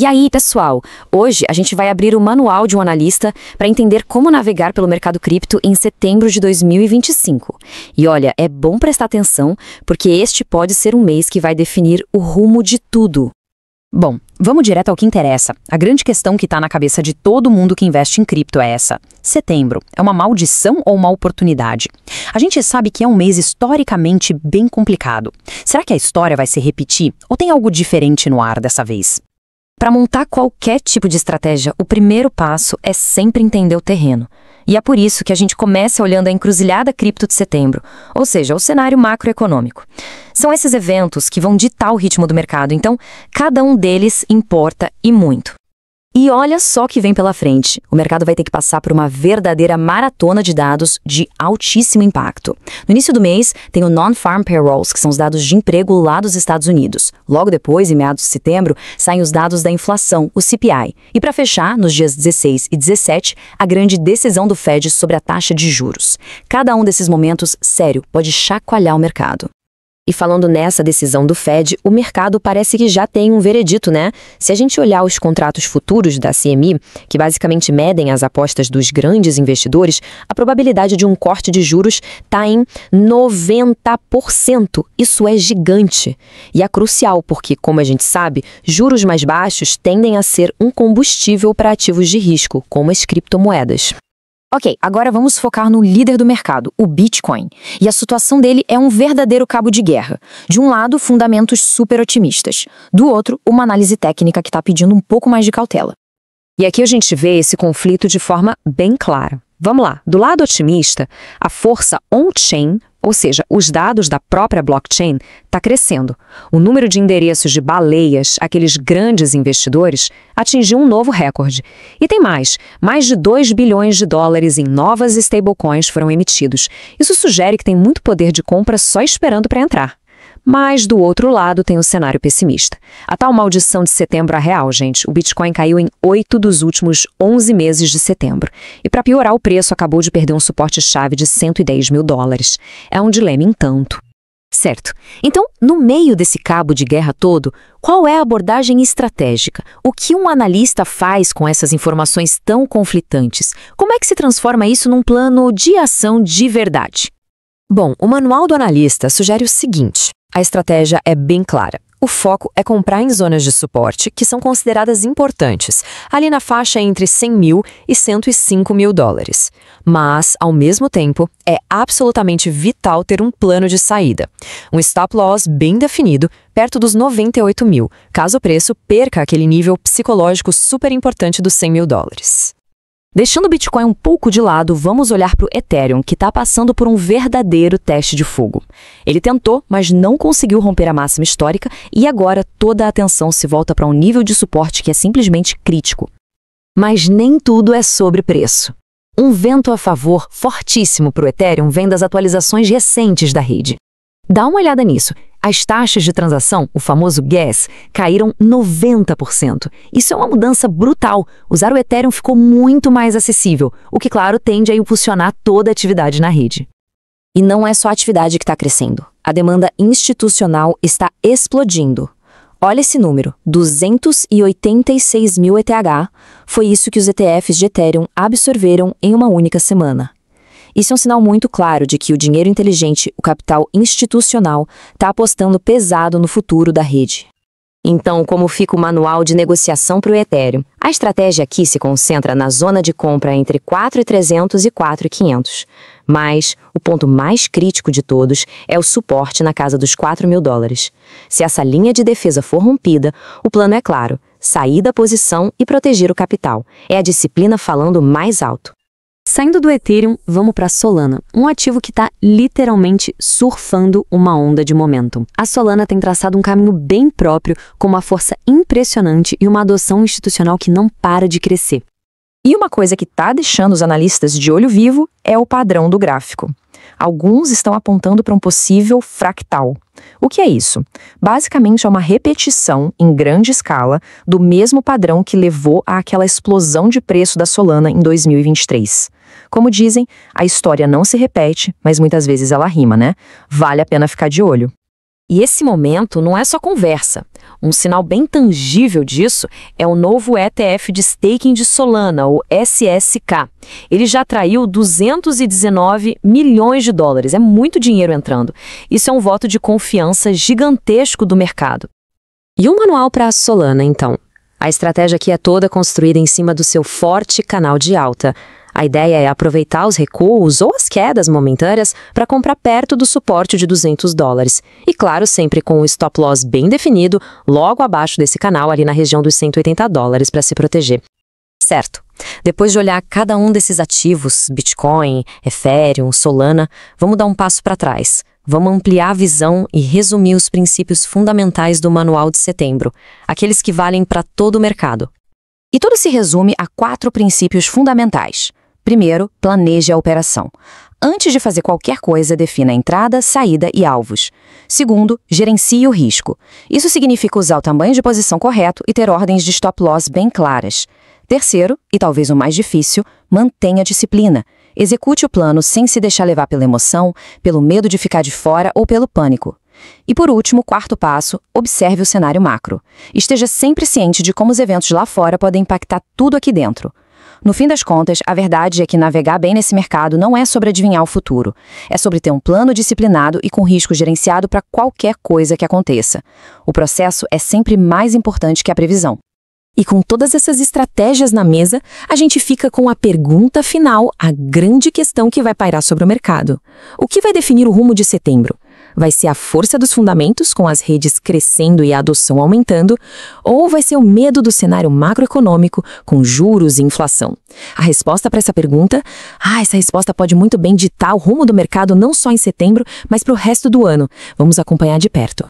E aí, pessoal, hoje a gente vai abrir o manual de um analista para entender como navegar pelo mercado cripto em setembro de 2025. E olha, é bom prestar atenção, porque este pode ser um mês que vai definir o rumo de tudo. Bom, vamos direto ao que interessa. A grande questão que está na cabeça de todo mundo que investe em cripto é essa. Setembro, é uma maldição ou uma oportunidade? A gente sabe que é um mês historicamente bem complicado. Será que a história vai se repetir ou tem algo diferente no ar dessa vez? Para montar qualquer tipo de estratégia, o primeiro passo é sempre entender o terreno. E é por isso que a gente começa olhando a encruzilhada cripto de setembro, ou seja, o cenário macroeconômico. São esses eventos que vão ditar o ritmo do mercado, então cada um deles importa e muito. E olha só o que vem pela frente. O mercado vai ter que passar por uma verdadeira maratona de dados de altíssimo impacto. No início do mês, tem o Non-Farm Payrolls, que são os dados de emprego lá dos Estados Unidos. Logo depois, em meados de setembro, saem os dados da inflação, o CPI. E para fechar, nos dias 16 e 17, a grande decisão do Fed sobre a taxa de juros. Cada um desses momentos, sério, pode chacoalhar o mercado. E falando nessa decisão do Fed, o mercado parece que já tem um veredito, né? Se a gente olhar os contratos futuros da CME, que basicamente medem as apostas dos grandes investidores, a probabilidade de um corte de juros está em 90%. Isso é gigante. E é crucial porque, como a gente sabe, juros mais baixos tendem a ser um combustível para ativos de risco, como as criptomoedas. Ok, agora vamos focar no líder do mercado, o Bitcoin. E a situação dele é um verdadeiro cabo de guerra. De um lado, fundamentos super otimistas. Do outro, uma análise técnica que está pedindo um pouco mais de cautela. E aqui a gente vê esse conflito de forma bem clara. Vamos lá, do lado otimista, a força on-chain, ou seja, os dados da própria blockchain, está crescendo. O número de endereços de baleias, aqueles grandes investidores, atingiu um novo recorde. E tem mais de 2 bilhões de dólares em novas stablecoins foram emitidos. Isso sugere que tem muito poder de compra só esperando para entrar. Mas, do outro lado, tem o cenário pessimista. A tal maldição de setembro é real, gente. O Bitcoin caiu em 8 dos últimos 11 meses de setembro. E, para piorar, o preço acabou de perder um suporte-chave de 110 mil dólares. É um dilema em tanto. Certo. Então, no meio desse cabo de guerra todo, qual é a abordagem estratégica? O que um analista faz com essas informações tão conflitantes? Como é que se transforma isso num plano de ação de verdade? Bom, o manual do analista sugere o seguinte. A estratégia é bem clara. O foco é comprar em zonas de suporte que são consideradas importantes, ali na faixa entre 100 mil e 105 mil dólares. Mas, ao mesmo tempo, é absolutamente vital ter um plano de saída. Um stop loss bem definido, perto dos 98 mil, caso o preço perca aquele nível psicológico super importante dos 100 mil dólares. Deixando o Bitcoin um pouco de lado, vamos olhar para o Ethereum, que está passando por um verdadeiro teste de fogo. Ele tentou, mas não conseguiu romper a máxima histórica e agora toda a atenção se volta para um nível de suporte que é simplesmente crítico. Mas nem tudo é sobre preço. Um vento a favor fortíssimo para o Ethereum vem das atualizações recentes da rede. Dá uma olhada nisso. As taxas de transação, o famoso gas, caíram 90%. Isso é uma mudança brutal. Usar o Ethereum ficou muito mais acessível, o que, claro, tende a impulsionar toda a atividade na rede. E não é só a atividade que está crescendo. A demanda institucional está explodindo. Olha esse número, 286 mil ETH. Foi isso que os ETFs de Ethereum absorveram em uma única semana. Isso é um sinal muito claro de que o dinheiro inteligente, o capital institucional, está apostando pesado no futuro da rede. Então, como fica o manual de negociação para o Ethereum? A estratégia aqui se concentra na zona de compra entre 4.300 e 4.500. Mas o ponto mais crítico de todos é o suporte na casa dos 4 mil dólares. Se essa linha de defesa for rompida, o plano é claro, sair da posição e proteger o capital. É a disciplina falando mais alto. Saindo do Ethereum, vamos para a Solana, um ativo que está literalmente surfando uma onda de momentum. A Solana tem traçado um caminho bem próprio, com uma força impressionante e uma adoção institucional que não para de crescer. E uma coisa que está deixando os analistas de olho vivo é o padrão do gráfico. Alguns estão apontando para um possível fractal. O que é isso? Basicamente é uma repetição, em grande escala, do mesmo padrão que levou àquela explosão de preço da Solana em 2023. Como dizem, a história não se repete, mas muitas vezes ela rima, né? Vale a pena ficar de olho. E esse momento não é só conversa. Um sinal bem tangível disso é o novo ETF de staking de Solana, o SSK. Ele já atraiu 219 milhões de dólares, é muito dinheiro entrando. Isso é um voto de confiança gigantesco do mercado. E o manual para a Solana, então? A estratégia aqui é toda construída em cima do seu forte canal de alta. A ideia é aproveitar os recuos ou as quedas momentâneas para comprar perto do suporte de 200 dólares. E claro, sempre com o stop loss bem definido, logo abaixo desse canal, ali na região dos 180 dólares para se proteger. Certo. Depois de olhar cada um desses ativos, Bitcoin, Ethereum, Solana, vamos dar um passo para trás. Vamos ampliar a visão e resumir os princípios fundamentais do Manual de Setembro, aqueles que valem para todo o mercado. E tudo se resume a 4 princípios fundamentais. Primeiro, planeje a operação. Antes de fazer qualquer coisa, defina a entrada, saída e alvos. Segundo, gerencie o risco. Isso significa usar o tamanho de posição correto e ter ordens de stop loss bem claras. Terceiro, e talvez o mais difícil, mantenha a disciplina. Execute o plano sem se deixar levar pela emoção, pelo medo de ficar de fora ou pelo pânico. E por último, quarto passo, observe o cenário macro. Esteja sempre ciente de como os eventos lá fora podem impactar tudo aqui dentro. No fim das contas, a verdade é que navegar bem nesse mercado não é sobre adivinhar o futuro. É sobre ter um plano disciplinado e com risco gerenciado para qualquer coisa que aconteça. O processo é sempre mais importante que a previsão. E com todas essas estratégias na mesa, a gente fica com a pergunta final, a grande questão que vai pairar sobre o mercado. O que vai definir o rumo de setembro? Vai ser a força dos fundamentos, com as redes crescendo e a adoção aumentando, ou vai ser o medo do cenário macroeconômico, com juros e inflação? A resposta para essa pergunta, essa resposta pode muito bem ditar o rumo do mercado não só em setembro, mas para o resto do ano. Vamos acompanhar de perto.